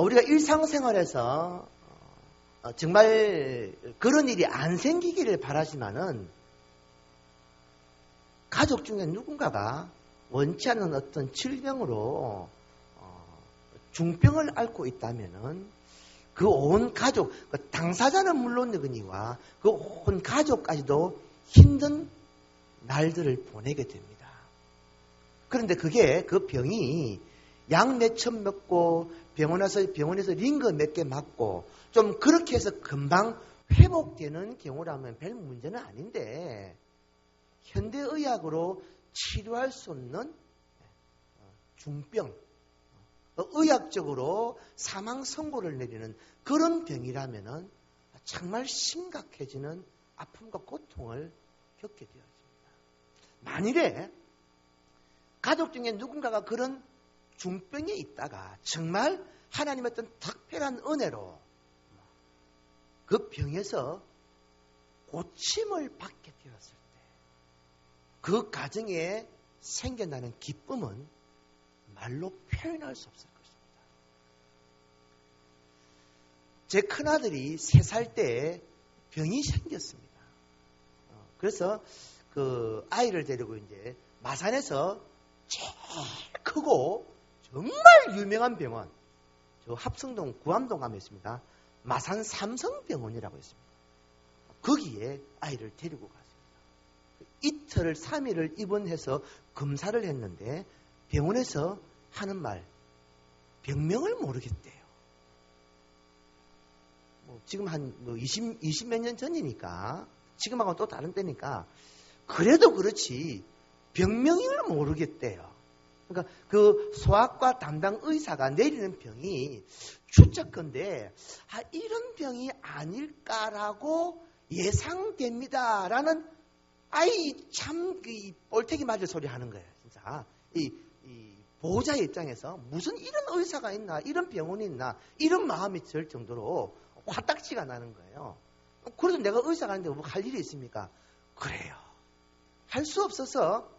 우리가 일상생활에서 정말 그런 일이 안 생기기를 바라지만은 가족 중에 누군가가 원치 않는 어떤 질병으로 중병을 앓고 있다면은 그 온 가족, 당사자는 물론이거니와 그 온 가족까지도 힘든 날들을 보내게 됩니다. 그런데 그게 그 병이 약 몇 천 먹고 병원에서 링거 몇 개 맞고 좀 그렇게 해서 금방 회복되는 경우라면 별 문제는 아닌데 현대의학으로 치료할 수 없는 중병, 의학적으로 사망 선고를 내리는 그런 병이라면 정말 심각해지는 아픔과 고통을 겪게 되어집니다. 만일에 가족 중에 누군가가 그런 중병에 있다가 정말 하나님의 어떤 특별한 은혜로 그 병에서 고침을 받게 되었을 때 그 가정에 생겨나는 기쁨은 말로 표현할 수 없을 것입니다. 제 큰아들이 3살 때 병이 생겼습니다. 그래서 그 아이를 데리고 이제 마산에서 제일 크고 정말 유명한 병원, 저 합성동 구암동 가면 있습니다. 마산 삼성병원이라고 있습니다. 거기에 아이를 데리고 갔습니다. 이틀을 3일을 입원해서 검사를 했는데 병원에서 하는 말, 병명을 모르겠대요. 지금 한 20몇 년 전이니까 지금하고는 또 다른 때니까 그래도 그렇지 병명을 모르겠대요. 그러니까 그 소아과 담당 의사가 내리는 병이 추측컨대 이런 병이 아닐까라고 예상됩니다라는 아이 참 꼴태기 맞을 소리 하는 거예요. 진짜 이 보호자의 입장에서 무슨 이런 의사가 있나, 이런 병원이 있나, 이런 마음이 들 정도로 화딱지가 나는 거예요. 그래도 내가 의사 가는데 뭐 할 일이 있습니까? 그래요. 할 수 없어서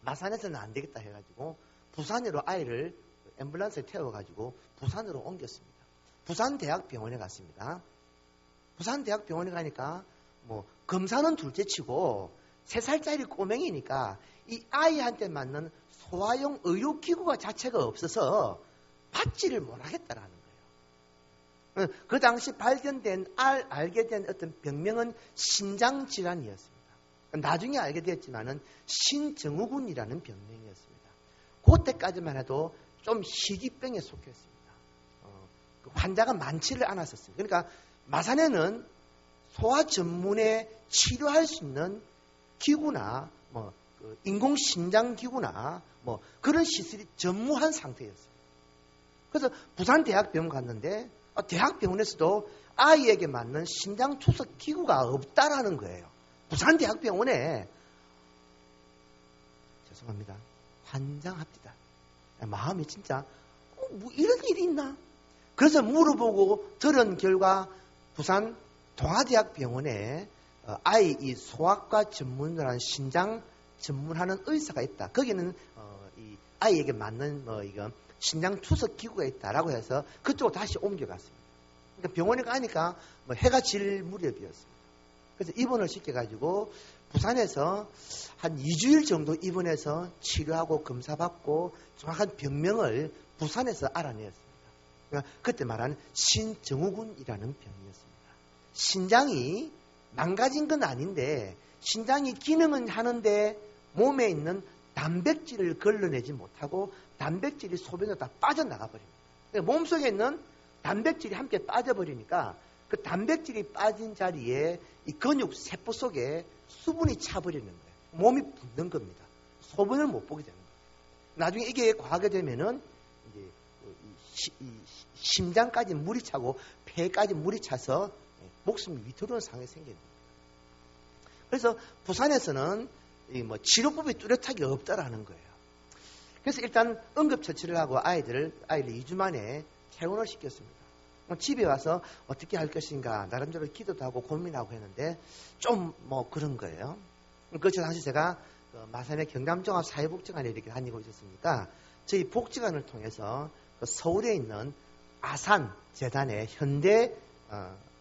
마산에서는 안 되겠다 해가지고 부산으로 아이를 앰뷸런스에 태워가지고 부산으로 옮겼습니다. 부산대학병원에 갔습니다. 부산대학병원에 가니까 뭐 검사는 둘째치고 3살짜리 꼬맹이니까 이 아이한테 맞는 소아용 의료기구가 자체가 없어서 받지를 못하겠다라는 거예요. 그 당시 발견된 알게 된 어떤 병명은 신장질환이었습니다. 나중에 알게 되었지만은 신증후군이라는 병명이었습니다. 그때까지만 해도 좀 희귀병에 속했습니다. 환자가 많지를 않았었습니다. 그러니까 마산에는 소아 전문에 치료할 수 있는 기구나 인공신장기구나 그런 시설이 전무한 상태였어요. 그래서 부산대학병원 갔는데 대학병원에서도 아이에게 맞는 신장투석 기구가 없다라는 거예요. 부산대학병원에 죄송합니다. 환장합니다. 마음이 진짜 뭐 이런 일이 있나? 그래서 물어보고 들은 결과 부산 동아대학병원에 아이 이 소아과 전문이라는 신장 전문하는 의사가 있다. 거기는 이 아이에게 맞는 이거 신장 투석 기구가 있다라고 해서 그쪽으로 다시 옮겨갔습니다. 그러니까 병원에 가니까 해가 질 무렵이었습니다. 그래서 입원을 시켜가지고 부산에서 한 2주일 정도 입원해서 치료하고 검사받고 정확한 병명을 부산에서 알아내었습니다. 그러니까 그때 말하는 신증후군이라는 병이었습니다. 신장이 망가진 건 아닌데 신장이 기능은 하는데 몸에 있는 단백질을 걸러내지 못하고 단백질이 소변으로 다 빠져나가 버립니다. 그러니까 몸속에 있는 단백질이 함께 빠져버리니까 그 단백질이 빠진 자리에 이 근육 세포 속에 수분이 차버리는 거예요. 몸이 붓는 겁니다. 소변을 못 보게 되는 거예요. 나중에 이게 과하게 되면은 이제 심장까지 물이 차고 폐까지 물이 차서 목숨이 위태로운 상황이 생깁니다. 그래서 부산에서는 치료법이 뚜렷하게 없다라는 거예요. 그래서 일단 응급처치를 하고 아이를 2주 만에 퇴원을 시켰습니다. 집에 와서 어떻게 할 것인가 나름대로 기도도 하고 고민하고 했는데 좀 그런 거예요. 그 당시 제가 마산의 경남종합사회복지관에 이렇게 다니고 있었으니까 저희 복지관을 통해서 서울에 있는 아산 재단의 현대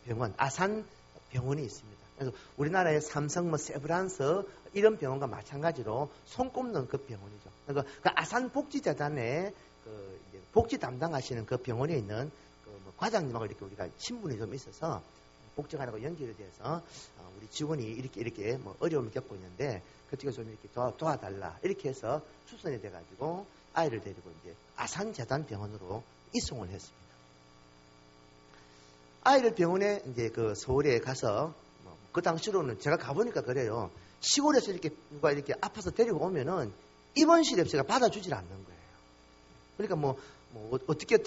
병원, 아산 병원이 있습니다. 그래서 우리나라의 삼성, 세브란스 이런 병원과 마찬가지로 손꼽는 그 병원이죠. 그러니까 그 아산 복지재단의 이제 복지 담당하시는 그 병원에 있는 과장님하고 이렇게 우리가 친분이 좀 있어서 복지관하고 연결이 돼서 우리 직원이 이렇게 어려움을 겪고 있는데 그쪽에 좀 이렇게 도와달라 이렇게 해서 추선이 돼가지고 아이를 데리고 이제 아산재단 병원으로 이송을 했습니다. 아이를 병원에 이제 그 서울에 가서 그 당시로는 제가 가보니까 그래요. 시골에서 이렇게 누가 이렇게 아파서 데리고 오면은 입원실 앱스가 받아주질 않는 거예요. 그러니까 어떻게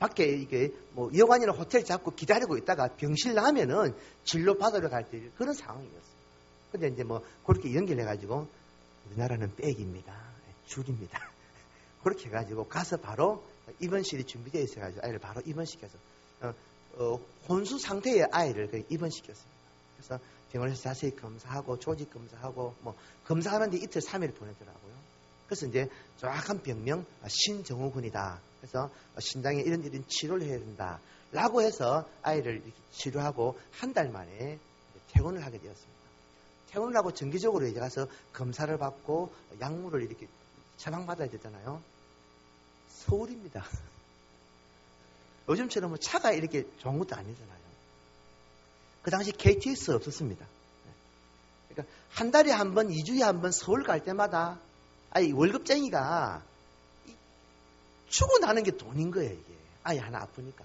밖에 이게 여관이나 호텔 잡고 기다리고 있다가 병실 나면은 진료 받으러 갈 때 그런 상황이었어요. 근데 이제 그렇게 연결해가지고 우리나라는 백입니다. 줄입니다. 그렇게 해가지고 가서 바로 입원실이 준비되어 있어가지고 아이를 바로 입원시켜서 혼수 상태의 아이를 입원시켰습니다. 그래서 병원에서 자세히 검사하고 조직 검사하고 검사하는데 이틀 3일 보내더라고요. 그래서 이제 정확한 병명 신정후군이다. 그래서 신장에 이런 치료를 해야 된다. 라고 해서 아이를 이렇게 치료하고 한 달 만에 퇴원을 하게 되었습니다. 퇴원을 하고 정기적으로 이제 가서 검사를 받고 약물을 이렇게 처방받아야 되잖아요. 서울입니다. 요즘처럼 차가 이렇게 좋은 것도 아니잖아요. 그 당시 KTX 없었습니다. 그러니까 한 달에 한 번, 2주에 한 번 서울 갈 때마다 월급쟁이가 죽고 나는 게 돈인 거예요, 이게. 아이 하나 아프니까.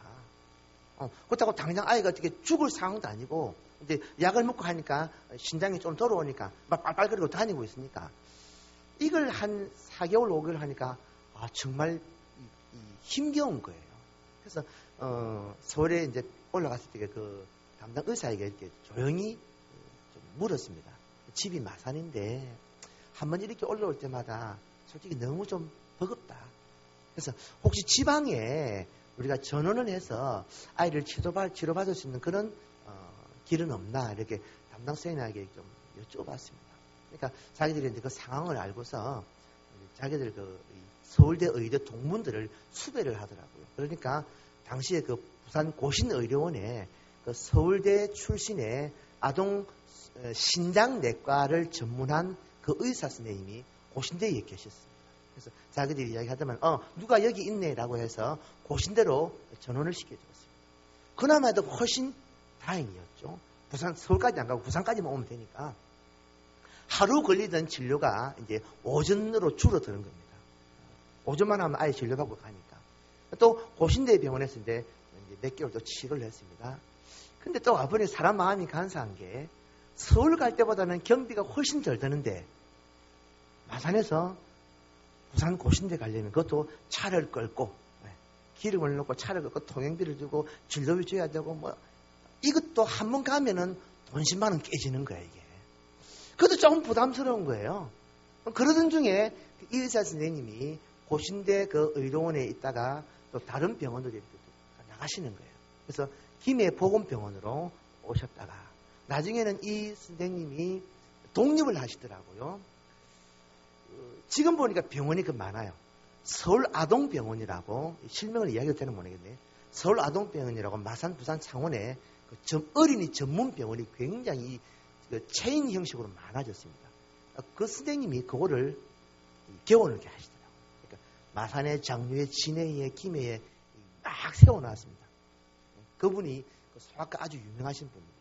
그렇다고 당장 아이가 어떻게 죽을 상황도 아니고, 이제 약을 먹고 하니까 신장이 좀 돌아오니까 막 빨빨거리고 다니고 있으니까. 이걸 한 4개월, 5개월 하니까, 정말 힘겨운 거예요. 그래서, 서울에 이제 올라갔을 때 그 담당 의사에게 이렇게 조용히 좀 물었습니다. 집이 마산인데, 한번 이렇게 올라올 때마다 솔직히 너무 좀 버겁다. 그래서 혹시 지방에 우리가 전원을 해서 아이를 치료받을 수 있는 그런 길은 없나 이렇게 담당 선생님에게 좀 여쭤봤습니다. 그러니까 자기들이 이제 그 상황을 알고서 자기들 그 서울대 의대 동문들을 수배를 하더라고요. 그러니까 당시에 그 부산 고신의료원에 그 서울대 출신의 아동 신장내과를 전문한 그 의사 선생님이 고신대에 계셨습니다. 그래서 자기들이 이야기하다만 누가 여기 있네라고 해서 고신대로 전원을 시켜줬습니다. 그나마도 훨씬 다행이었죠. 서울까지 안 가고 부산까지만 오면 되니까 하루 걸리던 진료가 이제 오전으로 줄어드는 겁니다. 오전만 하면 아예 진료받고 가니까. 또 고신대 병원에서 이제 몇 개월 또 치료를 했습니다. 근데 또 아버님 사람 마음이 간사한 게 서울 갈 때보다는 경비가 훨씬 덜 드는데 마산에서 부산 고신대 가려면 그것도 차를 끌고 기름을 넣고 차를 끌고 통행비를 주고 진료비 줘야 되고 이것도 한 번 가면은 돈 10만 원 깨지는 거야 이게. 그것도 조금 부담스러운 거예요. 그러던 중에 이 의사 선생님이 고신대 그 의료원에 있다가 또 다른 병원으로 이렇게 나가시는 거예요. 그래서 김해보건병원으로 오셨다가 나중에는 이 선생님이 독립을 하시더라고요. 지금 보니까 병원이 많아요. 서울아동병원이라고 실명을 이야기해도 되는 모르겠네. 서울아동병원이라고 마산, 부산, 창원에 어린이 전문 병원이 굉장히 체인 형식으로 많아졌습니다. 그 선생님이 그거를 개원을 이렇게 하시더라고요. 그러니까 마산에, 장류에, 진해에, 김해에 막 세워놨습니다. 그분이 소아과 아주 유명하신 분입니다.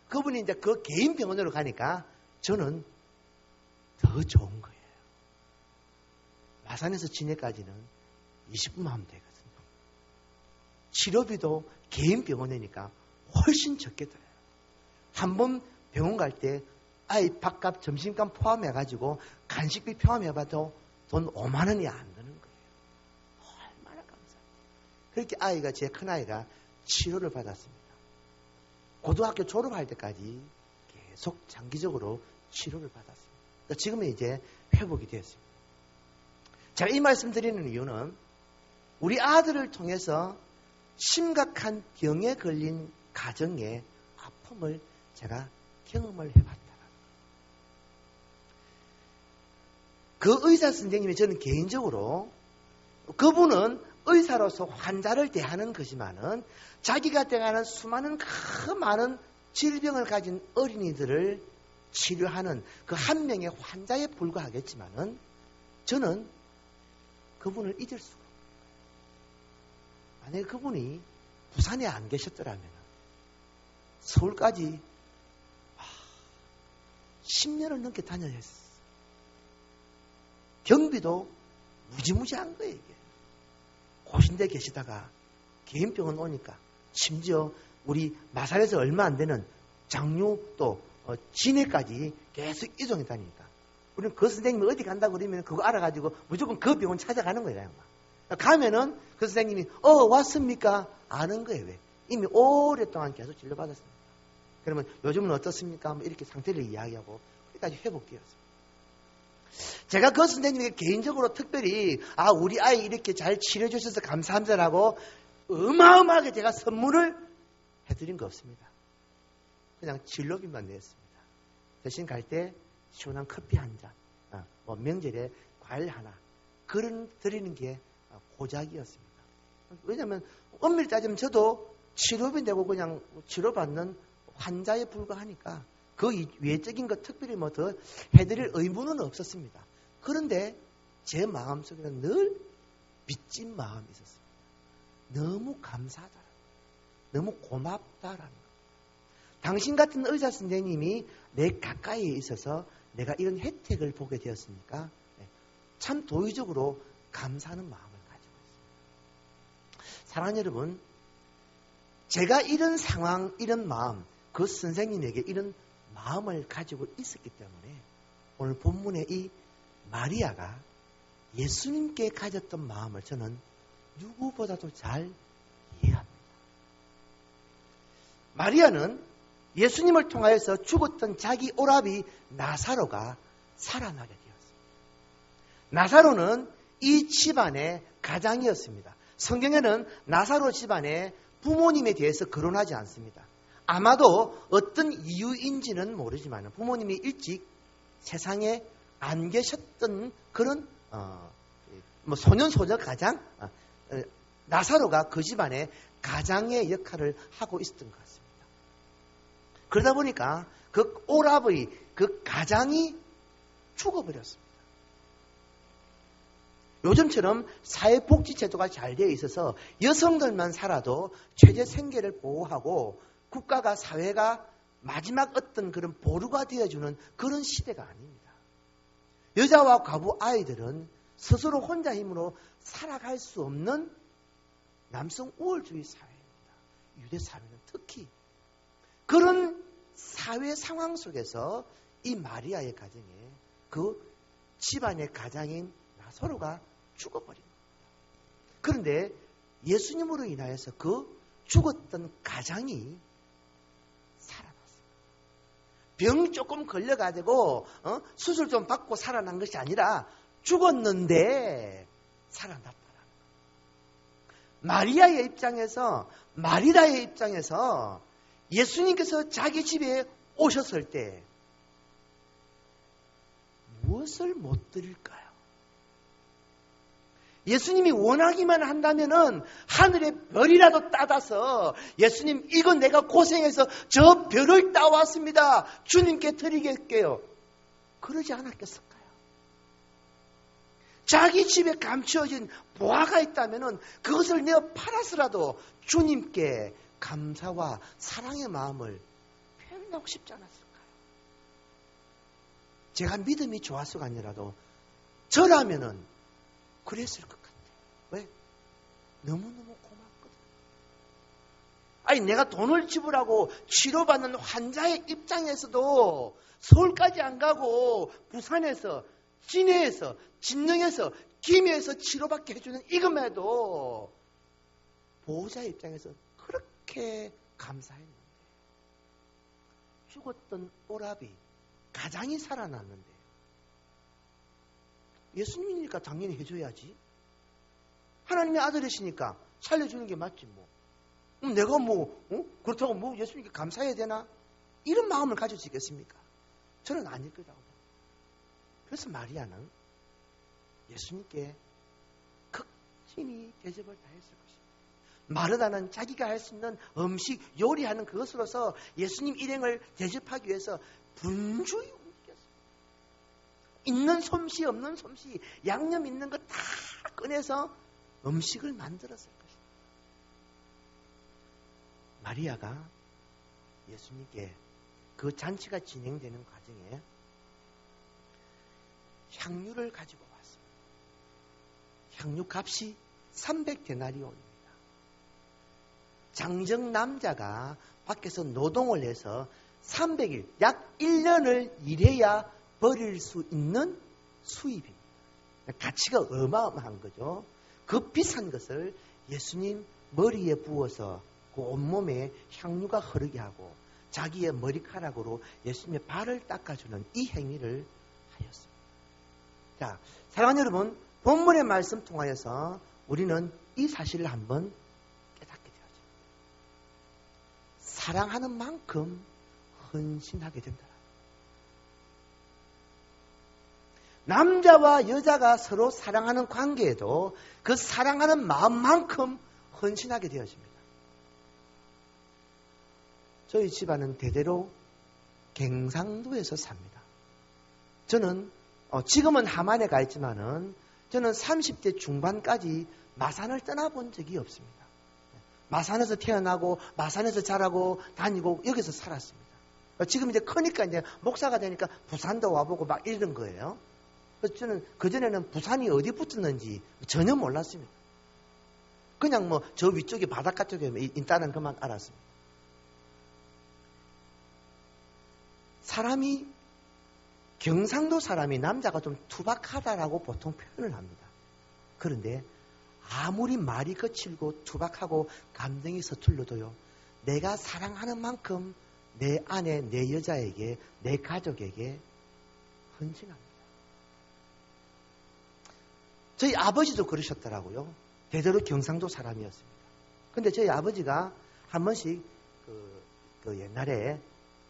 그분이 이제 그 개인 병원으로 가니까 저는 더 좋은 거예요. 마산에서 진해까지는 20분만 하면 되거든요. 치료비도 개인 병원이니까 훨씬 적게 들어요. 한 번 병원 갈 때 아이 밥값, 점심값 포함해가지고 간식비 포함해봐도 돈 5만 원이 안 드는 거예요. 얼마나 감사해요. 그렇게 아이가, 제 큰아이가 치료를 받았습니다. 고등학교 졸업할 때까지 계속 장기적으로 치료를 받았습니다. 그러니까 지금은 이제 회복이 되었습니다. 제가 이 말씀 드리는 이유는 우리 아들을 통해서 심각한 병에 걸린 가정의 아픔을 제가 경험을 해봤다. 그 의사 선생님이 저는 개인적으로 그분은 의사로서 환자를 대하는 것이지만은 자기가 대하는 수많은 그 많은 질병을 가진 어린이들을 치료하는 그 한 명의 환자에 불과하겠지만은 저는 그분을 잊을 수가 없어요. 만약에 그분이 부산에 안 계셨더라면 서울까지 10년을 넘게 다녀야 했어요. 경비도 무지무지한 거예요, 이게. 고신대 계시다가 개인병원 오니까 심지어 우리 마산에서 얼마 안 되는 장류 또 진해까지 계속 이동해 다니니까 우리는 그 선생님이 어디 간다고 그러면 그거 알아가지고 무조건 그 병원 찾아가는 거예요. 가면은 그 선생님이 왔습니까? 아는 거예요. 왜? 이미 오랫동안 계속 진료받았습니다. 그러면 요즘은 어떻습니까? 뭐 이렇게 상태를 이야기하고 거기까지 회복되었습니다. 제가 그 선생님에게 개인적으로 특별히 우리 아이 이렇게 잘 치료해 주셔서 감사합니다라고 어마어마하게 제가 선물을 해드린 거 없습니다. 그냥 진료비만 냈습니다. 대신 갈 때 시원한 커피 한 잔, 뭐 명절에 과일 하나 그런 드리는 게 고작이었습니다. 왜냐하면 엄밀히 따지면 저도 치료비 내고 그냥 치료받는 환자에 불과하니까 그 외적인 것 특별히 뭐 더 해드릴 의무는 없었습니다. 그런데 제 마음속에는 늘 빚진 마음이 있었습니다. 너무 감사하다. 너무 고맙다라는 것. 당신 같은 의사 선생님이 내 가까이에 있어서 내가 이런 혜택을 보게 되었으니까 참 도의적으로 감사하는 마음을 가지고 있습니다. 사랑하는 여러분, 제가 이런 상황, 이런 마음, 그 선생님에게 이런 마음을 가지고 있었기 때문에 오늘 본문의 이 마리아가 예수님께 가졌던 마음을 저는 누구보다도 잘 이해합니다. 마리아는 예수님을 통하여서 죽었던 자기 오라비 나사로가 살아나게 되었습니다. 나사로는 이 집안의 가장이었습니다. 성경에는 나사로 집안의 부모님에 대해서 거론하지 않습니다. 아마도 어떤 이유인지는 모르지만 부모님이 일찍 세상에 안 계셨던 그런 소년소녀 가장 나사로가 그 집안의 가장의 역할을 하고 있었던 것 같습니다. 그러다 보니까 그 오랍의 그 가장이 죽어버렸습니다. 요즘처럼 사회복지제도가 잘 되어 있어서 여성들만 살아도 최저 생계를 보호하고 국가가 사회가 마지막 어떤 그런 보루가 되어주는 그런 시대가 아닙니다. 여자와 과부 아이들은 스스로 혼자 힘으로 살아갈 수 없는 남성 우월주의 사회입니다. 유대 사회는 특히 그런 사회 상황 속에서 이 마리아의 가정에 그 집안의 가장인 나사로가 죽어버립니다. 그런데 예수님으로 인하여서 그 죽었던 가장이 살아났습니다. 병 조금 걸려가지고 수술 좀 받고 살아난 것이 아니라 죽었는데 살아났다라는 거예요. 마리아의 입장에서 마리다의 입장에서 예수님께서 자기 집에 오셨을 때 무엇을 못 드릴까요? 예수님이 원하기만 한다면은 하늘의 별이라도 따다서 예수님 이건 내가 고생해서 저 별을 따왔습니다. 주님께 드리겠게요. 그러지 않았겠을까요? 자기 집에 감추어진 보화가 있다면은 그것을 내어 팔아서라도 주님께 감사와 사랑의 마음을 표현하고 싶지 않았을까요? 제가 믿음이 좋았어가 아니라도 저라면은 그랬을 것 같아요. 왜? 너무너무 고맙거든. 아니 내가 돈을 지불하고 치료받는 환자의 입장에서도 서울까지 안 가고 부산에서 진해에서 진릉에서 김해에서 치료받게 해주는 이것만 해도 보호자의 입장에서 그렇게 감사했는데 죽었던 오라비 가장이 살아났는데 예수님이니까 당연히 해줘야지. 하나님의 아들이시니까 살려주는 게 맞지 뭐. 내가 그렇다고 예수님께 감사해야 되나? 이런 마음을 가질 수 있겠습니까? 저는 아닐 거라고 봅니다. 그래서 마리아는 예수님께 온전히 대접을 다했을 것입니다. 마르다는 자기가 할 수 있는 음식, 요리하는 그것으로서 예수님 일행을 대접하기 위해서 분주히 움직였어요. 있는 솜씨 없는 솜씨, 양념 있는 거 다 꺼내서 음식을 만들었을 것입니다. 마리아가 예수님께 그 잔치가 진행되는 과정에 향유를 가지고 왔습니다. 향유 값이 300데나리온입니다. 장정 남자가 밖에서 노동을 해서 300일, 약 1년을 일해야 버릴 수 있는 수입입니다. 가치가 어마어마한 거죠. 그 비싼 것을 예수님 머리에 부어서 그 온몸에 향유가 흐르게 하고 자기의 머리카락으로 예수님의 발을 닦아주는 이 행위를 하였습니다. 자, 사랑하는 여러분, 본문의 말씀 통하여서 우리는 이 사실을 한번 깨닫게 되어집니다. 사랑하는 만큼 헌신하게 된다. 남자와 여자가 서로 사랑하는 관계에도 그 사랑하는 마음만큼 헌신하게 되어집니다. 저희 집안은 대대로 경상도에서 삽니다. 저는 지금은 함안에 가 있지만은 저는 30대 중반까지 마산을 떠나본 적이 없습니다. 마산에서 태어나고 마산에서 자라고 다니고 여기서 살았습니다. 지금 이제 크니까 이제 목사가 되니까 부산도 와보고 막 이런 거예요. 그래서 저는 그전에는 부산이 어디 붙었는지 전혀 몰랐습니다. 그냥 뭐 저 위쪽에 바닷가 쪽에 있다는 것만 알았습니다. 사람이 경상도 사람이 남자가 좀 투박하다라고 보통 표현을 합니다. 그런데 아무리 말이 거칠고 투박하고 감정이 서툴러도요, 내가 사랑하는 만큼 내 아내, 내 여자에게, 내 가족에게 헌신합니다. 저희 아버지도 그러셨더라고요. 대대로 경상도 사람이었습니다. 근데 저희 아버지가 한 번씩 그 옛날에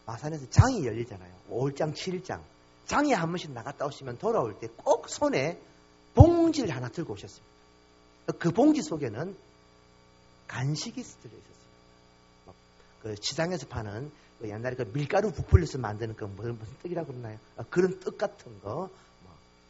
마산에서 장이 열리잖아요. 5일장, 7일장. 장에 한 번씩 나갔다 오시면 돌아올 때 꼭 손에 봉지를 하나 들고 오셨습니다. 그 봉지 속에는 간식이 들어 있었습니다. 그 시장에서 파는 그 옛날에 그 밀가루 부풀려서 만드는 그 무슨 떡이라고 그러나요? 그런 떡 같은 거.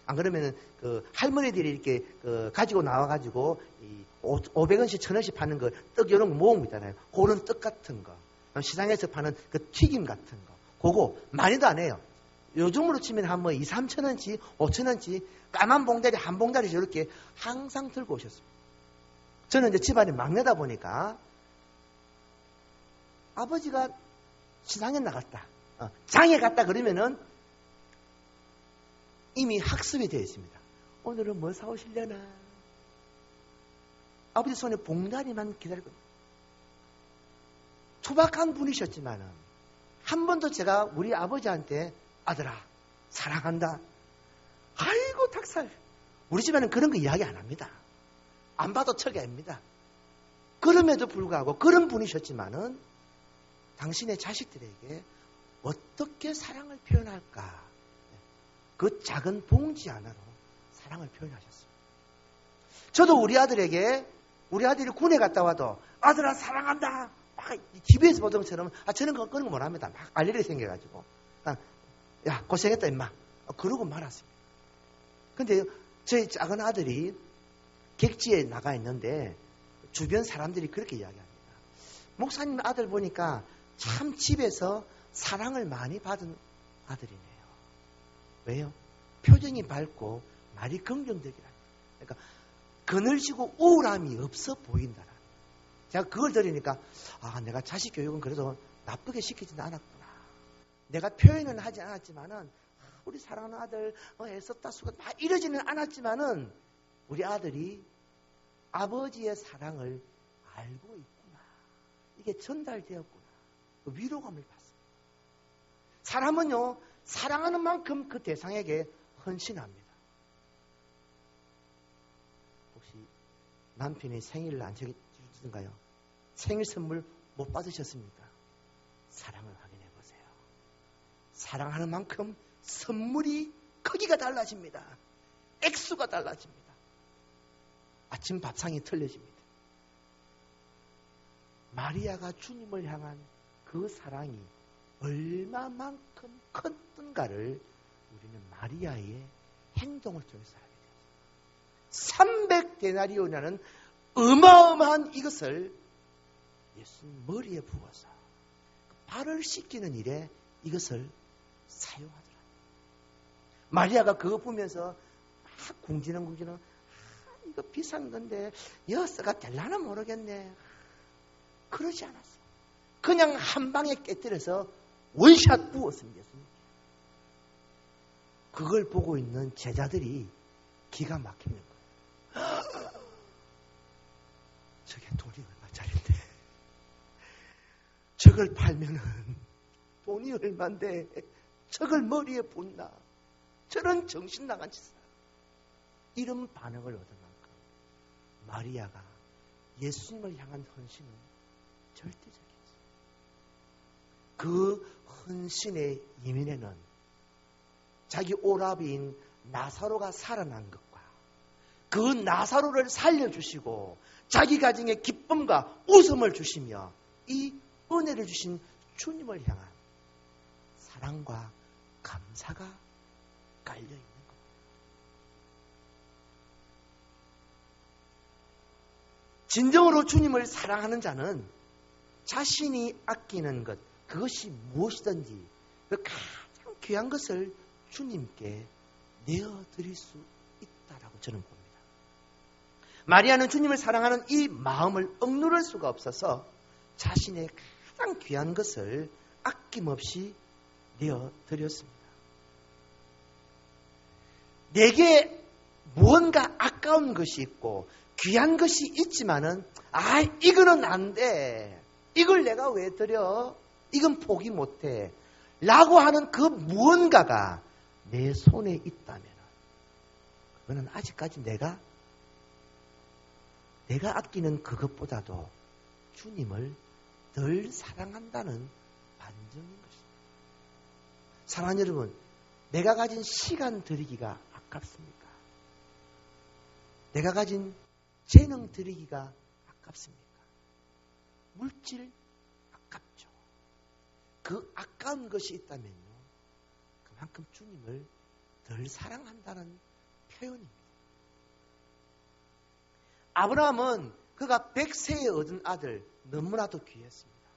안 그러면은 그 할머니들이 이렇게 그 가지고 나와가지고 이 500원씩 1000원씩 파는 그 떡 이런 거 모으고 있잖아요. 그런 떡 같은 거. 시장에서 파는 그 튀김 같은 거. 그거 많이도 안 해요. 요즘으로 치면 한 뭐 2, 3천원치, 5천원치 까만 봉다리 한 봉다리 저렇게 항상 들고 오셨습니다. 저는 이제 집안이 막내다 보니까 아버지가 시장에 나갔다. 장에 갔다 그러면은 이미 학습이 되어 있습니다. 오늘은 뭐 사오시려나? 아버지 손에 봉다리만 기다리고. 투박한 분이셨지만은 한 번도 제가 우리 아버지한테 아들아 사랑한다. 아이고 닭살. 우리 집에는 그런 거 이야기 안 합니다. 안 봐도 척입니다. 그럼에도 불구하고 그런 분이셨지만은 당신의 자식들에게 어떻게 사랑을 표현할까? 그 작은 봉지 하나로 사랑을 표현하셨습니다. 저도 우리 아들에게 우리 아들이 군에 갔다 와도 아들아 사랑한다. 막 TV에서 보던 것처럼 저는 그런 거 못합니다. 막 알레르기 생겨가지고 야 고생했다 임마 그러고 말았습니다. 근데 저희 작은 아들이 객지에 나가 있는데 주변 사람들이 그렇게 이야기합니다. 목사님 아들 보니까 참 집에서 사랑을 많이 받은 아들이네요. 왜요? 표정이 밝고 말이 긍정적이라. 그러니까 그늘지고 우울함이 없어 보인다라. 제가 그걸 들으니까 내가 자식 교육은 그래도 나쁘게 시키지는 않았구나. 내가 표현은 하지 않았지만은 우리 사랑하는 아들 애썼다 수고 막 이러지는 않았지만은 우리 아들이 아버지의 사랑을 알고 있구나. 이게 전달되었구나. 그 위로감을 받습니다. 사람은요 사랑하는 만큼 그 대상에게 헌신합니다. 혹시 남편이 생일을 안 챙겨주던가요? 생일 선물 못 받으셨습니까? 사랑을 확인해 보세요. 사랑하는 만큼 선물이 크기가 달라집니다. 액수가 달라집니다. 아침 밥상이 틀려집니다. 마리아가 주님을 향한 그 사랑이 얼마만큼 컸던가를 우리는 마리아의 행동을 통해서 알게 되었습니다. 300데나리온이라는 어마어마한 이것을 예수님 머리에 부어서 발을 씻기는 일에 이것을 사용하더라. 마리아가 그거 보면서 막 궁지는 이거 비싼 건데 여서가 될라나 모르겠네. 그러지 않았어. 그냥 한 방에 깨뜨려서 원샷 부었습니다. 그걸 보고 있는 제자들이 기가 막히는 거예요. 저게 돈이 얼마짜린데? 저걸 팔면은 돈이 얼만데 저걸 머리에 붓나? 저런 정신 나간 짓을. 이런 반응을 얻은 만큼 마리아가 예수님을 향한 헌신은 절대적이었어요. 그 헌신의 이면에는 자기 오라비인 나사로가 살아난 것과 그 나사로를 살려주시고 자기 가정에 기쁨과 웃음을 주시며 이 은혜를 주신 주님을 향한 사랑과 감사가 깔려있는 겁니다. 진정으로 주님을 사랑하는 자는 자신이 아끼는 것, 그것이 무엇이든지 그 가장 귀한 것을 주님께 내어드릴 수 있다라고 저는 봅니다. 마리아는 주님을 사랑하는 이 마음을 억누를 수가 없어서 자신의 가장 귀한 것을 아낌없이 내어드렸습니다. 내게 무언가 아까운 것이 있고 귀한 것이 있지만은 이거는 안 돼. 이걸 내가 왜 드려? 이건 포기 못해. 라고 하는 그 무언가가 내 손에 있다면 그거는 아직까지 내가 아끼는 그것보다도 주님을 덜 사랑한다는 반증인 것입니다. 사랑하는 여러분, 내가 가진 시간 들이기가 아깝습니까? 내가 가진 재능 들이기가 아깝습니까? 물질 아깝죠. 그 아까운 것이 있다면요, 그만큼 주님을 덜 사랑한다는 표현입니다. 아브라함은 그가 100세에 얻은 아들 너무나도 귀했습니다.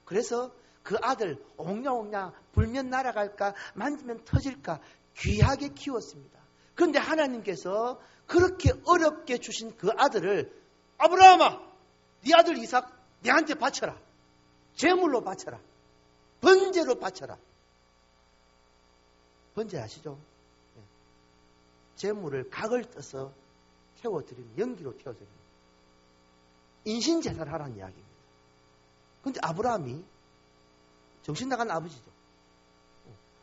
그래서 그 아들 옹냐옹냐 불면 날아갈까 만지면 터질까 귀하게 키웠습니다. 그런데 하나님께서 그렇게 어렵게 주신 그 아들을 아브라함아, 네 아들 이삭 내한테 바쳐라. 제물로 바쳐라. 번제로 바쳐라. 번제 아시죠? 제물을 각을 떠서 태워드리는, 연기로 태워드리는 인신제사를 하라는 이야기입니다. 그런데 아브라함이 정신 나간 아버지죠.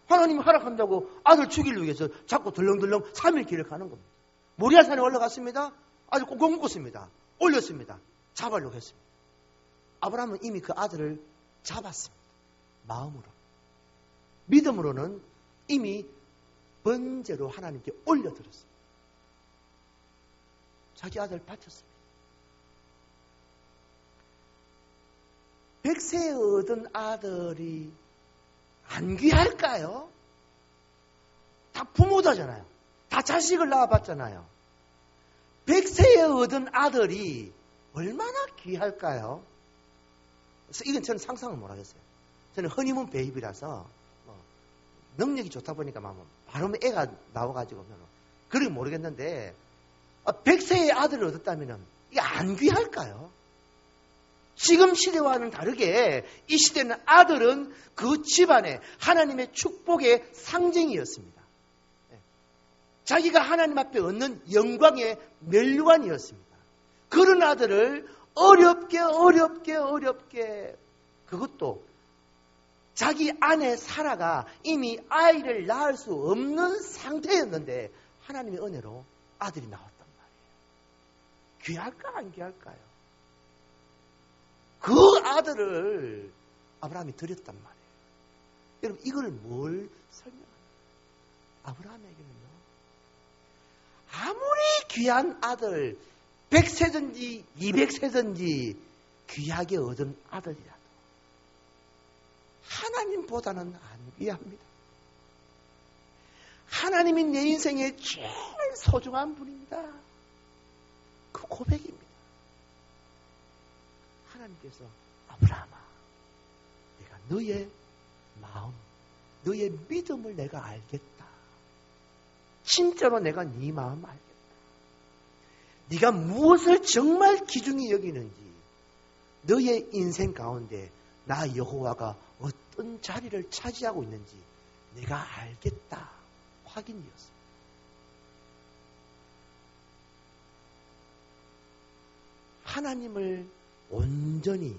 하나님이 허락한다고 아들 죽이기 위해서 자꾸 덜렁덜렁 3일 길을 가는 겁니다. 모리아산에 올라갔습니다. 아주 꽁꽁 묶었습니다. 올렸습니다. 잡으려고 했습니다. 아브라함은 이미 그 아들을 잡았습니다. 마음으로. 믿음으로는 이미 번제로 하나님께 올려드렸습니다. 자기 아들 바쳤습니다. 100세에 얻은 아들이 안 귀할까요? 다 부모다잖아요. 다 자식을 낳아봤잖아요. 100세에 얻은 아들이 얼마나 귀할까요? 그래서 이건 저는 상상을 못하겠어요. 저는 허니문 베이비라서 능력이 좋다 보니까 바로 애가 나와가지고 그렇게 모르겠는데 100세의 아들을 얻었다면 이게 안 귀할까요? 지금 시대와는 다르게 이 시대는 아들은 그 집안의 하나님의 축복의 상징이었습니다. 자기가 하나님 앞에 얻는 영광의 멸류관이었습니다. 그런 아들을 어렵게 그것도 자기 아내 사라가 이미 아이를 낳을 수 없는 상태였는데 하나님의 은혜로 아들이 나왔단 말이에요. 귀할까 안 귀할까요? 그 아들을 아브라함이 드렸단 말이에요. 여러분 이걸 뭘 설명합니까? 아브라함에게는요, 아무리 귀한 아들, 100세든지 200세든지 귀하게 얻은 아들이라도 하나님보다는 안 귀합니다. 하나님이 내 인생의 제일 소중한 분입니다. 그 고백입니다. 하나님께서 아브라함아, 내가 너의 마음, 너의 믿음을 내가 알겠다. 진짜로 내가 네 마음 알겠다. 네가 무엇을 정말 귀중히 여기는지, 너의 인생 가운데 나 여호와가 어떤 자리를 차지하고 있는지 내가 알겠다. 확인이었습니다. 하나님을 온전히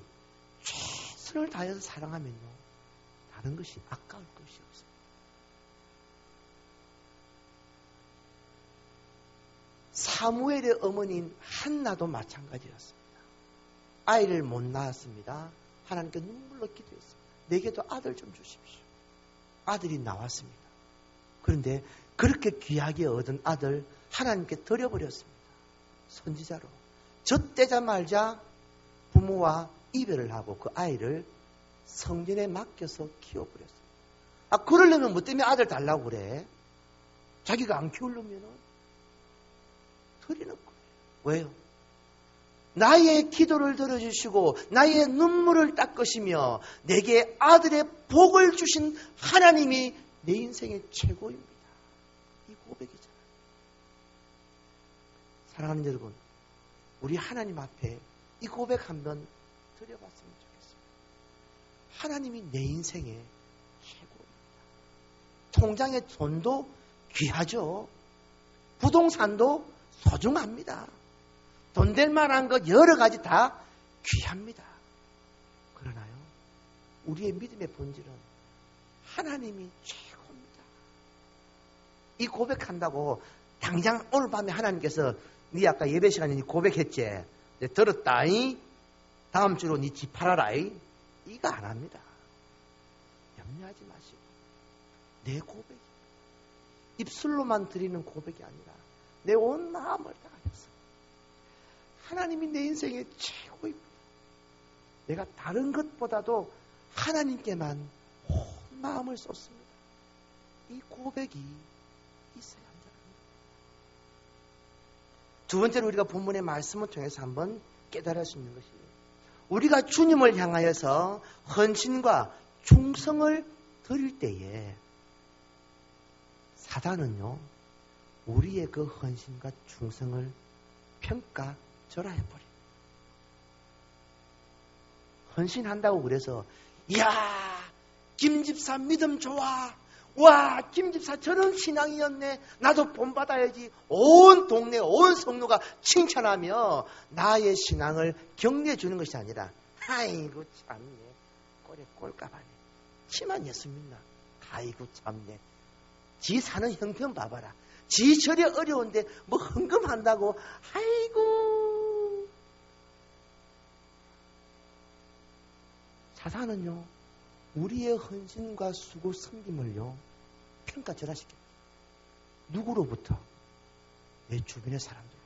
최선을 다해서 사랑하면요, 다른 것이 아까울 것이 없습니다. 사무엘의 어머니인 한나도 마찬가지였습니다. 아이를 못 낳았습니다. 하나님께 눈물로 기도했습니다. 내게도 아들 좀 주십시오. 아들이 나왔습니다. 그런데 그렇게 귀하게 얻은 아들 하나님께 드려버렸습니다. 선지자로. 젖대자마자 부모와 이별을 하고 그 아이를 성전에 맡겨서 키워버렸습니다. 그러려면 뭐 때문에 아들 달라고 그래? 자기가 안 키우려면 드리는 거예요. 왜요? 나의 기도를 들어주시고 나의 눈물을 닦으시며 내게 아들의 복을 주신 하나님이 내 인생의 최고입니다. 이 고백이잖아요. 사랑하는 여러분, 우리 하나님 앞에 이 고백 한번 드려봤으면 좋겠습니다. 하나님이 내 인생의 최고입니다. 통장의 돈도 귀하죠. 부동산도 소중합니다. 돈 될 만한 것 여러 가지 다 귀합니다. 그러나요, 우리의 믿음의 본질은 하나님이 최고입니다. 이 고백한다고 당장 오늘 밤에 하나님께서 네 아까 예배 시간에 고백했지? 들었다이? 다음 주로 네 집 팔아라이? 이거 안 합니다. 염려하지 마시고 내 고백이 입술로만 드리는 고백이 아니라 내 온 마음을 다하여서 하나님이 내 인생의 최고입니다. 내가 다른 것보다도 하나님께만 온 마음을 쏟습니다. 이 고백이 있어야 합니다. 두 번째로 우리가 본문의 말씀을 통해서 한번 깨달을 수 있는 것이, 우리가 주님을 향하여서 헌신과 충성을 드릴 때에 사단은요, 우리의 그 헌신과 충성을 평가절하해버려요. 헌신한다고 그래서 이야, 김집사 믿음 좋아. 와, 김집사 저런 신앙이었네. 나도 본받아야지. 온 동네, 온 성도가 칭찬하며 나의 신앙을 격려해 주는 것이 아니라, 아이고 참네, 꼴에 꼴까봐네. 치만 예수 믿나? 아이고 참네. 지 사는 형편 봐봐라. 지 저리 어려운데 뭐 헌금한다고. 아이고. 사단은요, 우리의 헌신과 수고 섬김을요, 평가절하시킵니다. 누구로부터? 내 주변의 사람들로부터.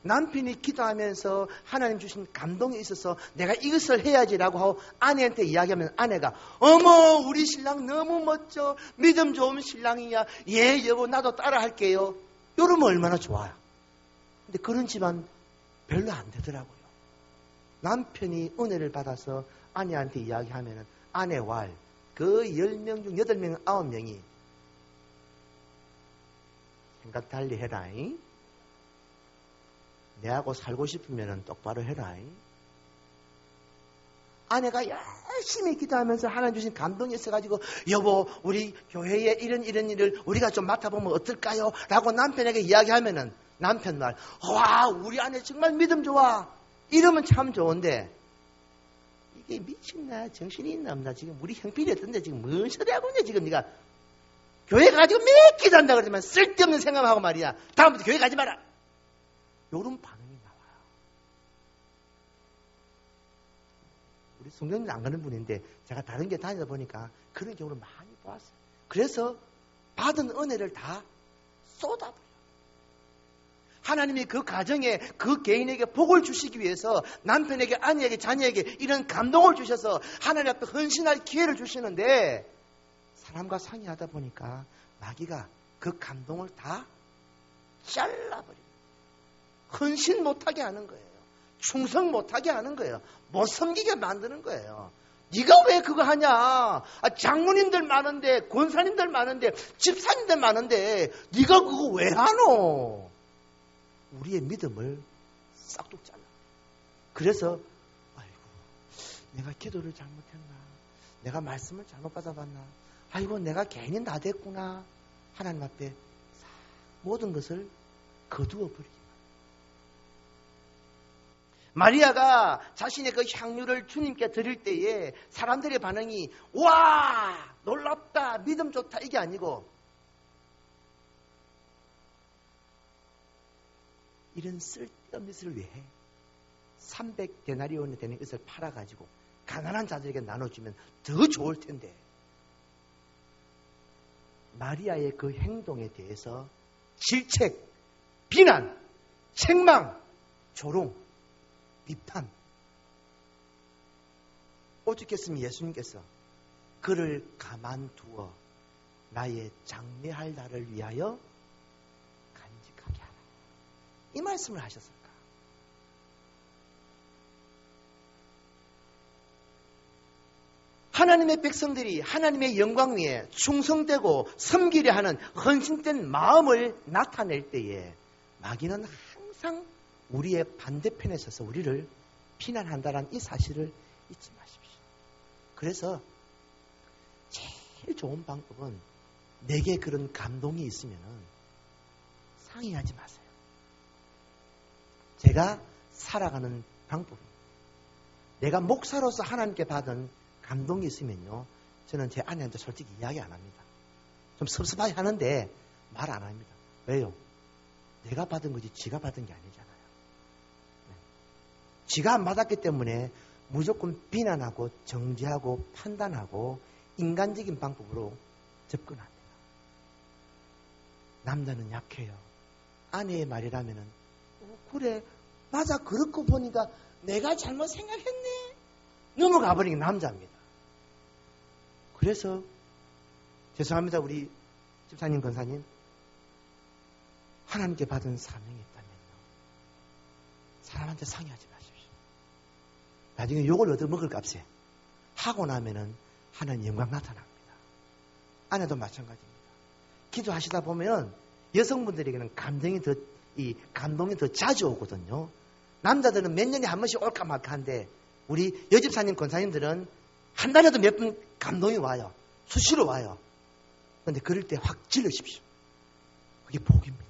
남편이 기도하면서 하나님 주신 감동이 있어서 내가 이것을 해야지라고 하고 아내한테 이야기하면 아내가, 어머 우리 신랑 너무 멋져. 믿음 좋은 신랑이야. 예 여보 나도 따라 할게요. 이러면 얼마나 좋아요. 근데 그런 집안 별로 안 되더라고요. 남편이 은혜를 받아서 아내한테 이야기하면 아내와 그 10명 중 8명, 9명이 생각 달리 해라잉. 내하고 살고 싶으면 똑바로 해라잉. 아내가 열심히 기도하면서 하나님 주신 감동이 있어가지고 여보 우리 교회에 이런 일을 우리가 좀 맡아보면 어떨까요? 라고 남편에게 이야기하면은 남편 말, 와 우리 아내 정말 믿음 좋아. 이러면 참 좋은데 이게 미친나 정신이 있나 없나 지금 우리 형편이 어떤데 지금 뭔 소리 하고 있냐 지금 네가 교회 가지고 몇 기도한다 그러지만 쓸데없는 생각하고 말이야. 다음부터 교회 가지 마라. 이런 반응이 나와요. 우리 성경님 안 가는 분인데 제가 다른 게 다니다 보니까 그런 경우를 많이 보았어요. 그래서 받은 은혜를 다 쏟아버려요. 하나님이 그 가정에 그 개인에게 복을 주시기 위해서 남편에게, 아내에게, 자녀에게 이런 감동을 주셔서 하나님 앞에 헌신할 기회를 주시는데 사람과 상의하다 보니까 마귀가 그 감동을 다 잘라버립니다. 헌신 못하게 하는 거예요. 충성 못하게 하는 거예요. 못 섬기게 만드는 거예요. 네가 왜 그거 하냐? 장로님들 많은데, 권사님들 많은데, 집사님들 많은데 네가 그거 왜 하노? 우리의 믿음을 싹둑 잘라. 그래서 아이고, 내가 기도를 잘못했나? 내가 말씀을 잘못 받아봤나? 아이고, 내가 괜히 나댔구나. 하나님 앞에 모든 것을 거두어 버리기. 마리아가 자신의 그 향유를 주님께 드릴 때에 사람들의 반응이 와, 놀랍다, 믿음 좋다 이게 아니고 이런 쓸데없는 것을 왜 해? 300데나리온이 되는 것을 팔아가지고 가난한 자들에게 나눠주면 더 좋을 텐데. 마리아의 그 행동에 대해서 질책, 비난, 책망, 조롱, 비판. 어떻게 했으면 예수님께서 그를 가만두어 나의 장례할 날을 위하여 간직하게 하라, 이 말씀을 하셨을까? 하나님의 백성들이 하나님의 영광 위에 충성되고 섬기려 하는 헌신된 마음을 나타낼 때에 마귀는 항상 우리의 반대편에 서서 우리를 비난한다는 이 사실을 잊지 마십시오. 그래서 제일 좋은 방법은 내게 그런 감동이 있으면 상의하지 마세요. 제가 살아가는 방법입니다. 내가 목사로서 하나님께 받은 감동이 있으면요, 저는 제 아내한테 솔직히 이야기 안 합니다. 좀 섭섭하게 하는데 말 안 합니다. 왜요? 내가 받은 거지 지가 받은 게 아니잖아요. 네. 지가 안 받았기 때문에 무조건 비난하고 정죄하고 판단하고 인간적인 방법으로 접근합니다. 남자는 약해요. 아내의 말이라면은 그래, 맞아, 그렇고 보니까 내가 잘못 생각했네, 넘어가 버리는 남자입니다. 그래서 죄송합니다, 우리 집사님, 권사님, 하나님께 받은 사명이 있다면요, 사람한테 상의하지 마십시오. 나중에 욕을 얻어먹을 값에 하고 나면은 하나님 영광 나타납니다. 아내도 마찬가지입니다. 기도하시다 보면 여성분들에게는 감동이 더 자주 오거든요. 남자들은 몇 년에 한 번씩 올까 말까한데 우리 여집사님, 권사님들은 한 달에도 몇 번 감동이 와요. 수시로 와요. 그런데 그럴 때 확 질르십시오. 그게 복입니다.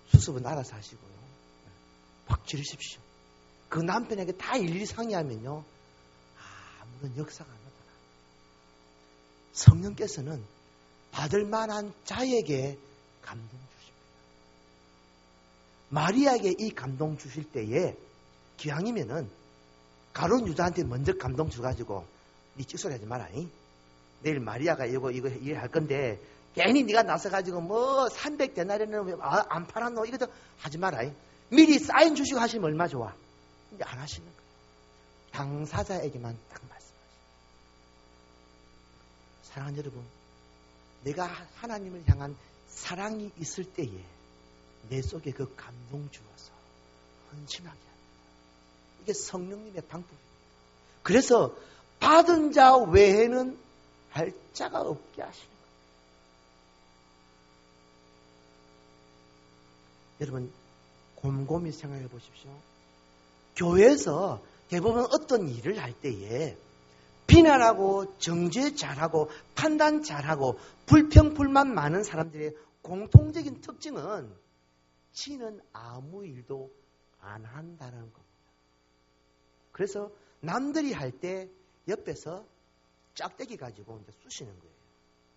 수습은 알아서 하시고요. 확 지르십시오. 그 남편에게 다 일일이 상의하면요, 아무런 역사가 안 나타나요. 성령께서는 받을 만한 자에게 감동 주십니다. 마리아에게 이 감동 주실 때에 기왕이면은 가룟 유다한테 먼저 감동 줘가지고 니 찍소리 하지 마라. 내일 마리아가 이거 할 건데 괜히 네가 나서가지고 뭐 300데나리온은 안 팔았노 이거 하지 마라. 미리 사인 주시고 하시면 얼마 좋아. 근데 안 하시는 거예요. 당사자에게만 딱 말씀하시죠. 사랑하는 여러분, 내가 하나님을 향한 사랑이 있을 때에 내 속에 그 감동 주어서 헌신하게 합니다. 이게 성령님의 방법입니다. 그래서 받은 자 외에는 할 자가 없게 하시는 거예요. 여러분, 곰곰이 생각해 보십시오. 교회에서 대부분 어떤 일을 할 때에 비난하고 정죄 잘하고 판단 잘하고 불평 불만 많은 사람들의 공통적인 특징은 지는 아무 일도 안 한다는 겁니다. 그래서 남들이 할 때 옆에서 짝대기 가지고 이제 쑤시는 거예요.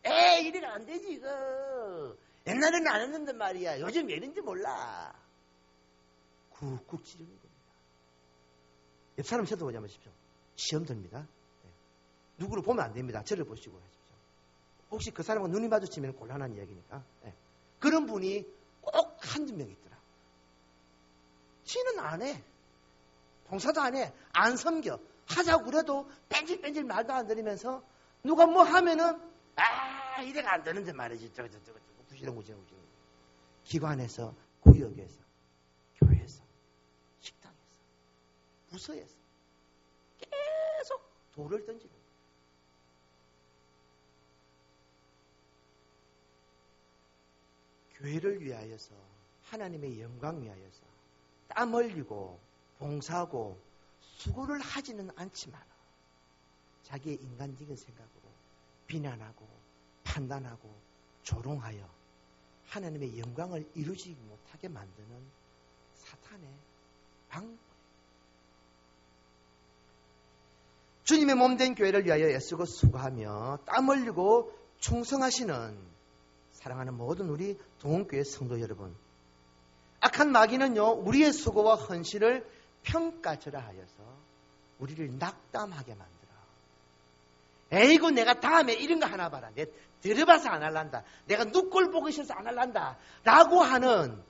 에이, 이래가 안 되지 이거. 옛날에는 안 했는데 말이야. 요즘 왜 이런지 몰라. 쿡쿡 찌르는 겁니다. 옆 사람 쳐다보지 마십시오. 시험 듭니다. 네. 누구를 보면 안 됩니다. 저를 보시고 하십시오. 혹시 그 사람과 눈이 마주치면 곤란한 이야기니까. 네. 그런 분이 꼭 한두 명 있더라. 지는 안 해. 봉사도 안 해. 안 섬겨. 하자고 그래도 뺀질뺀질 말도 안 들으면서 누가 뭐 하면은 이래가 안 되는데 말이지. 저거 구시렁구시렁. 기관에서, 구역에서, 교회에서, 식당에서, 부서에서 계속 돌을 던지는 거예요. 교회를 위하여서, 하나님의 영광 위하여서 땀 흘리고 봉사하고 수고를 하지는 않지만 자기의 인간적인 생각으로 비난하고 판단하고 조롱하여 하나님의 영광을 이루지 못하게 만드는 사탄의 방법. 주님의 몸된 교회를 위하여 애쓰고 수고하며 땀 흘리고 충성하시는 사랑하는 모든 우리 동원교회 성도 여러분, 악한 마귀는요, 우리의 수고와 헌신을 평가절하하여서 우리를 낙담하게 만들어. 에이구, 내가 다음에 이런 거 하나 봐라. 내 들어봐서 안 할란다. 내가 눈꼴 보기 싫어서 안 할란다. 라고 하는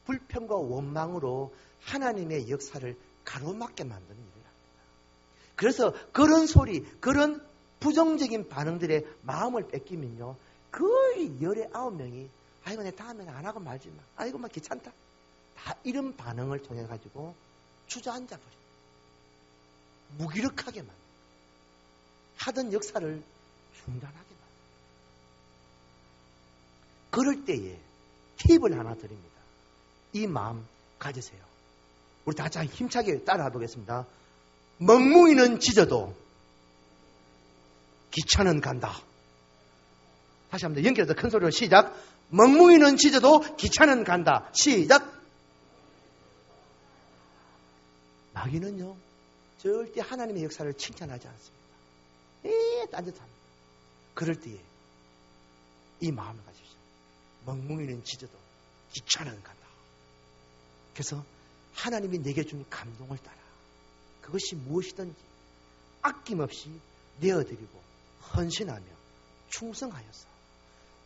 불평과 원망으로 하나님의 역사를 가로막게 만드는 일을 합니다. 그래서 그런 소리, 그런 부정적인 반응들의 마음을 뺏기면요, 거의 19명이 아이고, 내 다음에는 안 하고 말지 마. 아이고, 막 귀찮다. 다 이런 반응을 통해 가지고 주저앉아 버려. 무기력하게 만들어. 하던 역사를 중단하게 만들어. 그럴 때에 팁을 하나 드립니다. 이 마음 가지세요. 우리 다 같이 힘차게 따라해 보겠습니다. 멍뭉이는 짖어도 기차는 간다. 다시 한번 연결해서 큰 소리로 시작. 멍뭉이는 짖어도 기차는 간다. 시작. 마귀는요, 절대 하나님의 역사를 칭찬하지 않습니다. 딴짓합니다. 그럴 때에 이 마음을 가지십시오. 멍뭉이는 짖어도 기차는 간다. 그래서 하나님이 내게 준 감동을 따라 그것이 무엇이든지 아낌없이 내어드리고 헌신하며 충성하여서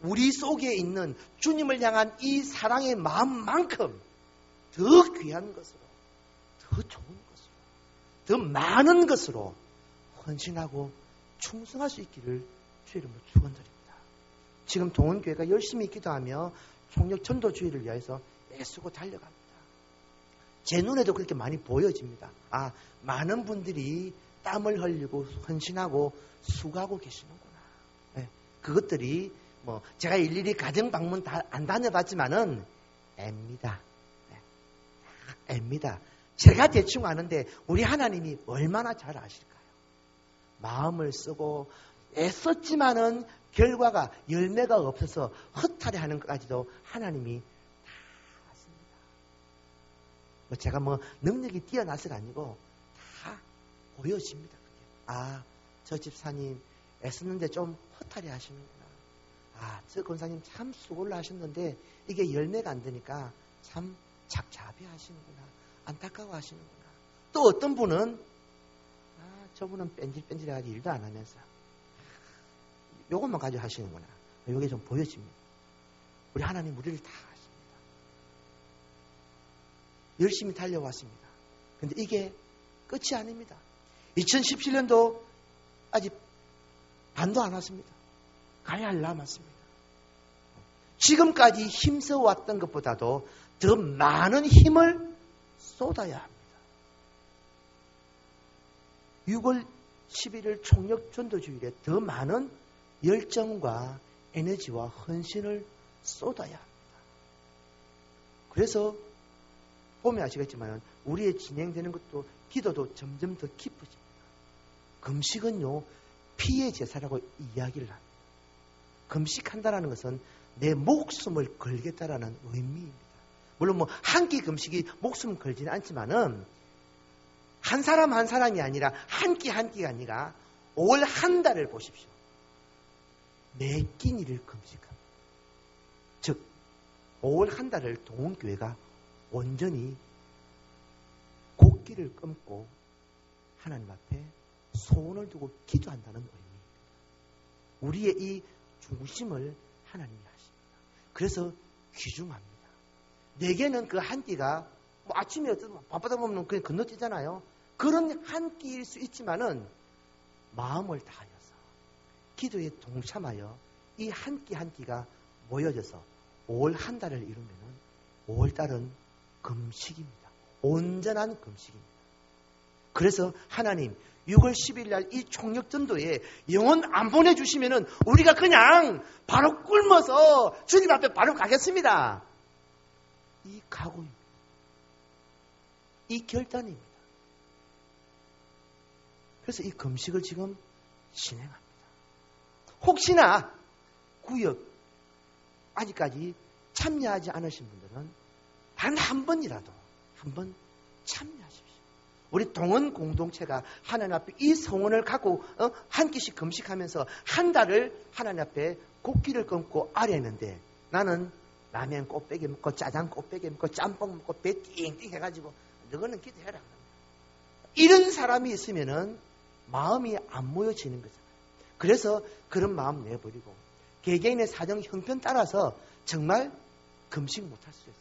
우리 속에 있는 주님을 향한 이 사랑의 마음만큼 더 귀한 것으로, 더 좋은 것으로, 더 많은 것으로 헌신하고 충성할 수 있기를 주의 이름으로 축원드립니다. 지금 동원교회가 열심히 기도하며 총력 전도주의를 위해서 애쓰고 달려갑니다. 제 눈에도 그렇게 많이 보여집니다. 많은 분들이 땀을 흘리고 헌신하고 수고하고 계시는구나. 네, 그것들이 제가 일일이 가정 방문 다 안 다녀봤지만은 앱니다. 네, 앱니다. 제가 대충 아는데 우리 하나님이 얼마나 잘 아실까요? 마음을 쓰고 애썼지만은 결과가 열매가 없어서 허탈해하는 것까지도 하나님이 다 아십니다. 제가 능력이 뛰어나서가 아니고 다 보여집니다. 그게. 저 집사님 애썼는데 좀 허탈해하시는구나. 저 권사님 참 수고를 하셨는데 이게 열매가 안 되니까 참 착잡해 하시는구나. 안타까워 하시는구나. 또 어떤 분은 저분은 뺀질뺀질하게 일도 안 하면서 요것만 가지고 하시는구나. 요게 좀 보여집니다. 우리 하나님 우리를 다 아십니다. 열심히 달려왔습니다. 근데 이게 끝이 아닙니다. 2017년도 아직 반도 안 왔습니다. 가야 할 남았습니다. 지금까지 힘써왔던 것보다도 더 많은 힘을 쏟아야 합니다. 6월 11일 총력 전도주일에 더 많은 열정과 에너지와 헌신을 쏟아야 합니다. 그래서 보면 아시겠지만 우리의 진행되는 것도 기도도 점점 더 깊어집니다. 금식은요, 피의 제사라고 이야기를 합니다. 금식한다는 것은 내 목숨을 걸겠다라는 의미입니다. 물론 한 끼 금식이 목숨 걸지는 않지만은 한 사람 한 사람이 아니라 한 끼 한 끼가 아니라 올 한 달을 보십시오. 매 끼니를 금식합니다. 즉, 올 한 달을 동원교회가 온전히 곡기를 끊고 하나님 앞에 소원을 두고 기도한다는 의미입니다. 우리의 이 중심을 하나님이 하십니다. 그래서 귀중합니다. 내게는 그 한 끼가 뭐 아침에 바쁘다 보면 그냥 건너뛰잖아요. 그런 한 끼일 수 있지만은 마음을 다하여서 기도에 동참하여 이 한 끼 한 끼가 모여져서 5월 한 달을 이루면은 5월 달은 금식입니다. 온전한 금식입니다. 그래서 하나님 6월 10일 날 이 총력전도에 영혼 안 보내주시면은 우리가 그냥 바로 굶어서 주님 앞에 바로 가겠습니다. 이 각오입니다. 이 결단입니다. 그래서 이 금식을 지금 진행합니다. 혹시나 구역 아직까지 참여하지 않으신 분들은 단 한 번이라도 한번 참여하십시오. 우리 동원 공동체가 하나님 앞에 이 성원을 갖고 한 끼씩 금식하면서 한 달을 하나님 앞에 곡기를 끊고 아뢰는데 나는 라면 꽃배기 먹고 짜장 꽃배기 먹고 짬뽕 먹고 배 띵띵 해가지고 너는 기도해라. 이런 사람이 있으면은 마음이 안 모여지는 거잖아요. 그래서 그런 마음 내버리고 개개인의 사정 형편 따라서 정말 금식 못할 수 있습니다.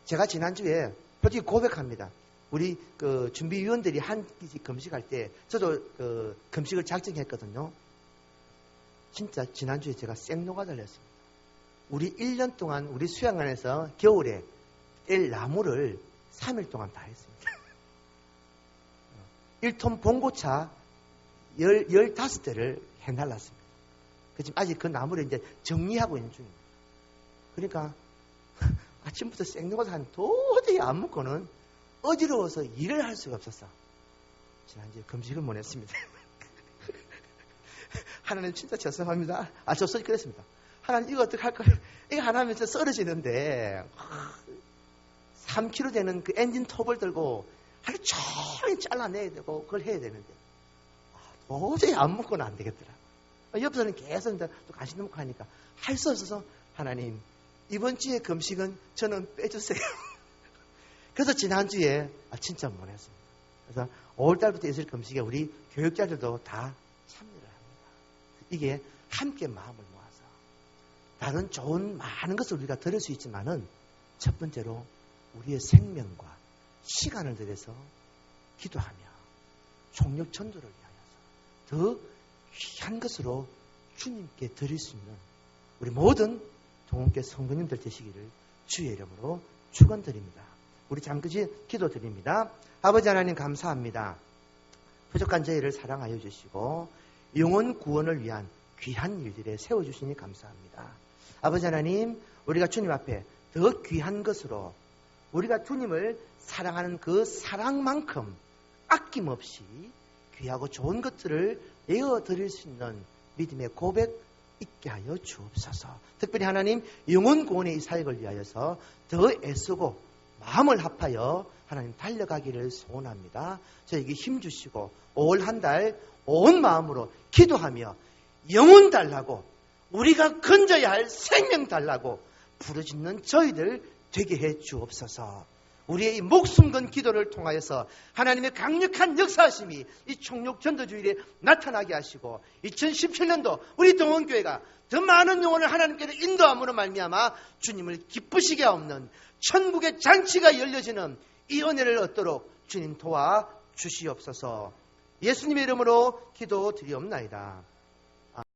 제가 지난주에 솔직히 고백합니다. 우리 그 준비위원들이 한 끼씩 금식할 때 저도 그 금식을 작정했거든요. 진짜 지난주에 제가 생노가다를 했습니다. 우리 1년 동안 우리 수양관에서 겨울에 뗄 나무를 3일 동안 다 했습니다. 1톤 봉고차 15대를 해날랐습니다. 지금 아직 그 나무를 이제 정리하고 있는 중입니다. 그러니까 아침부터 생노가다 한 도저히 안 먹고는 어지러워서 일을 할 수가 없었어. 지난주에 금식을 못 했습니다. 하나님 진짜 죄송합니다. 저 솔직히 그랬습니다. 하나님 이거 어떻게 할 거예요? 이거 하나 하면 진짜 썰어지는데 3kg 되는 그 엔진 톱을 들고 하루 종일 잘라내야 되고 그걸 해야 되는데 도저히 안 먹고는 안 되겠더라. 옆에서는 계속 또 간식 먹고 하니까 할 수 없어서 하나님 이번 주에 금식은 저는 빼주세요. 그래서 지난주에 진짜 못 했습니다. 그래서 5월달부터 있을 금식에 우리 교육자들도 다 참여를 합니다. 이게 함께 마음을 모아서 다른 좋은 많은 것을 우리가 들을 수 있지만은 첫 번째로 우리의 생명과 시간을 들여서 기도하며 총력 전도를 위하여서 더 귀한 것으로 주님께 드릴 수 있는 우리 모든 동원교 성도님들 되시기를 주의 이름으로 축원드립니다. 우리 잠시 기도드립니다. 아버지 하나님 감사합니다. 부족한 저희를 사랑하여 주시고 영혼 구원을 위한 귀한 일들에 세워주시니 감사합니다. 아버지 하나님 우리가 주님 앞에 더 귀한 것으로 우리가 주님을 사랑하는 그 사랑만큼 아낌없이 귀하고 좋은 것들을 내어드릴 수 있는 믿음의 고백 있게 하여 주옵소서. 특별히 하나님 영혼 구원의 이 사역을 위하여서 더 애쓰고 마음을 합하여 하나님 달려가기를 소원합니다. 저에게 힘주시고 5월 한 달 온 마음으로 기도하며 영혼 달라고 우리가 건져야 할 생명 달라고 부르짖는 저희들 되게 해 주옵소서. 우리의 이 목숨 건 기도를 통하여서 하나님의 강력한 역사하심이 이 총력전도주일에 나타나게 하시고 2017년도 우리 동원교회가 더 많은 영혼을 하나님께로 인도함으로 말미암아 주님을 기쁘시게 하옵는 천국의 잔치가 열려지는 이 은혜를 얻도록 주님 도와 주시옵소서. 예수님의 이름으로 기도드리옵나이다.